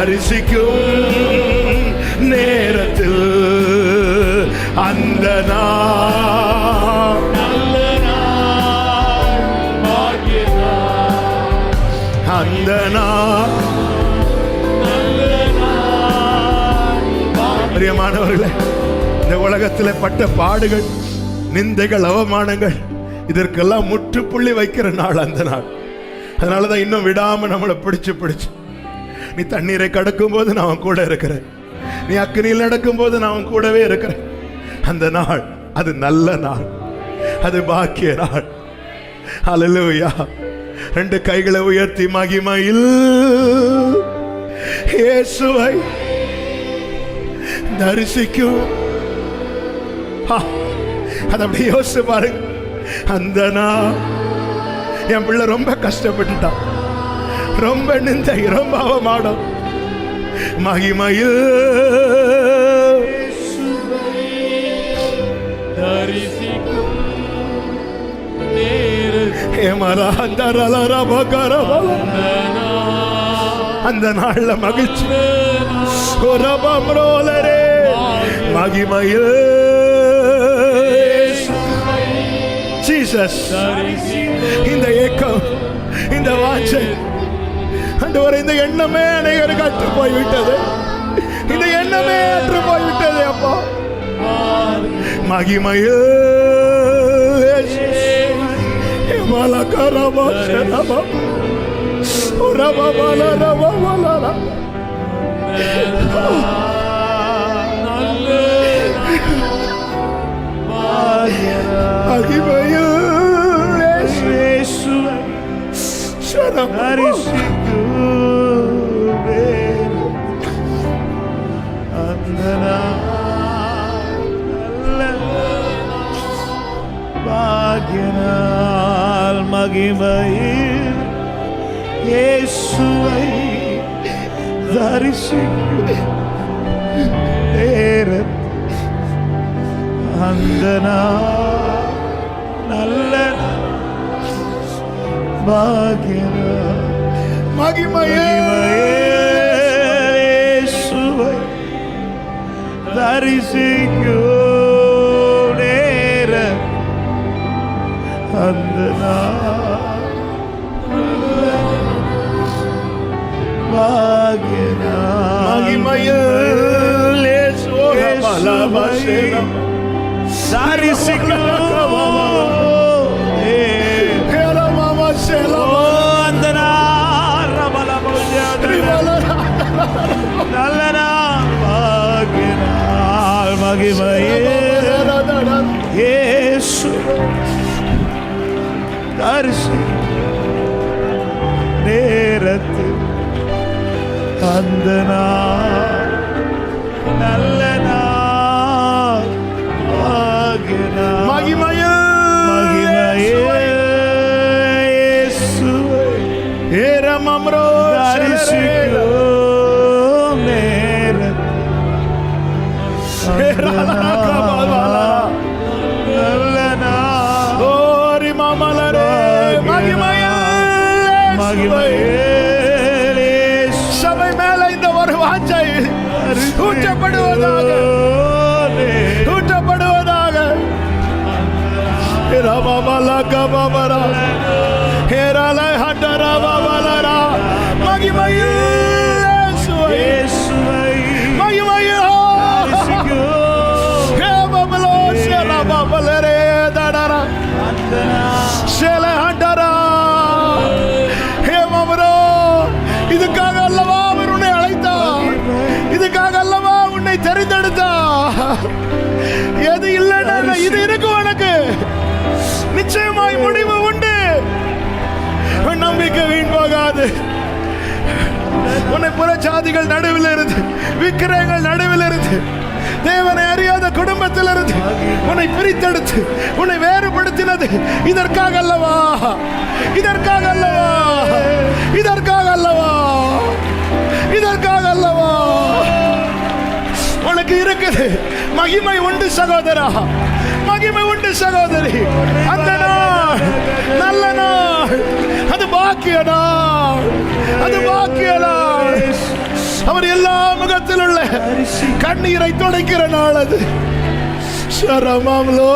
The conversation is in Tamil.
தரிசிக்கும் நேரத்தில் அந்த நாள் நல்ல நாள், பாக்கிய நாள், அந்த நாள் நல்ல நாள். பிரியமானவர்களே, இந்த உலகத்தில் பட்ட பாடுகள், நிந்தைகள், அவமானங்கள், இதற்கெல்லாம் முற்றுப்புள்ளி வைக்கிற நாள் அந்த நாள். அதனாலதான் இன்னும் விடாம நம்மளை பிடிச்சு நீ தண்ணீரை கடக்கும் போது நான் கூட இருக்கிறேன், நீ அக்கினியில் நடக்கும் போது நான் கூடவே இருக்கிறேன். அந்த நாள் அது நல்ல நாள், அது பாக்கிய நாள். ஹல்லேலூயா. 2 கைகளை உயர்த்தி மகிமையில் இயேசுவை தரிசிக்கும். அதை அப்படியே யோசிச்சு பாருங்க. அந்த நாள் என் பிள்ளை ரொம்ப கஷ்டப்பட்டுட்டான், ரொம்ப நிந்தை, ரொம்ப அவமானம். மகிமையில் அந்த நாள்ல மகிழ்ச்சி, மகிமையில் ஜீசஸ். இந்த ஏக்கம், இந்த வாஞ்சை, இந்த எண்ணமே அனைவருக்கு அற்று போய்விட்டது. இந்த எண்ணமே அற்று போய்விட்டது அப்பா. மகிமையில் மகிமையில் இயேசுவை தரிசிக்கும் அந்த நாள் நல்ல பாக்கிய மகிமையில் இயேசுவை தரிசிக்கும் அந்த நாள் பாக்கிய மகிமையில் இயேசுவை தரிசிக்கும் அந்த நாள் நல்ல நாள், பாக்கிய நாள். மகிமையில் இயேசு நேரத்தில் அந்த நாள் நல்ல நாள், பாக்கிய நாள். மகிமையில் இயேசுவை ஏரமம்ரோ தரிசிக்கும் நேரத்தில் நல்ல நாள். ஓரி மாமலரே மகிமையில் சபை மேல இந்த ஒரு வாஞ்சை ஊற்றப்படுவதாக, ஊற்றப்படுவதாக. மகிமையில் இதுக்காக அல்லவா அவர் உன்னை அழைத்தார், இதுக்காக அல்லவா உன்னை தெரிந்தெடுத்தார். எது இல்லைன்னா இது இருக்கு உனக்கு, நிச்சயமாய் முடிவு உண்டு. நம்பிக்கை வீண் போகாது. உன்னை புற ஜாதிகள் நடுவில் இருந்து, விக்கிரகங்கள் நடுவில் இருந்து, தேவனை அறியாத குடும்பத்தில் இருந்து உன்னை பிரித்தெடுத்து உன்னை வேறுபடுத்தினது இதற்காக அல்லவா, இதற்காக அல்லவா, இதற்காக அல்லவா, இதற்காக அல்லவா. உனக்கு இருக்குது மகிமை உண்டு சகோதரா, மகிமை உண்டு சகோதரி. அந்த நாள் நல்ல நாள், அது பாக்கிய நாள், அது பாக்கிய நாள். அவர் எல்லா முகத்தில் உள்ள கண்ணீரை துடைக்கிற நாள் அது. சரமாம்லோ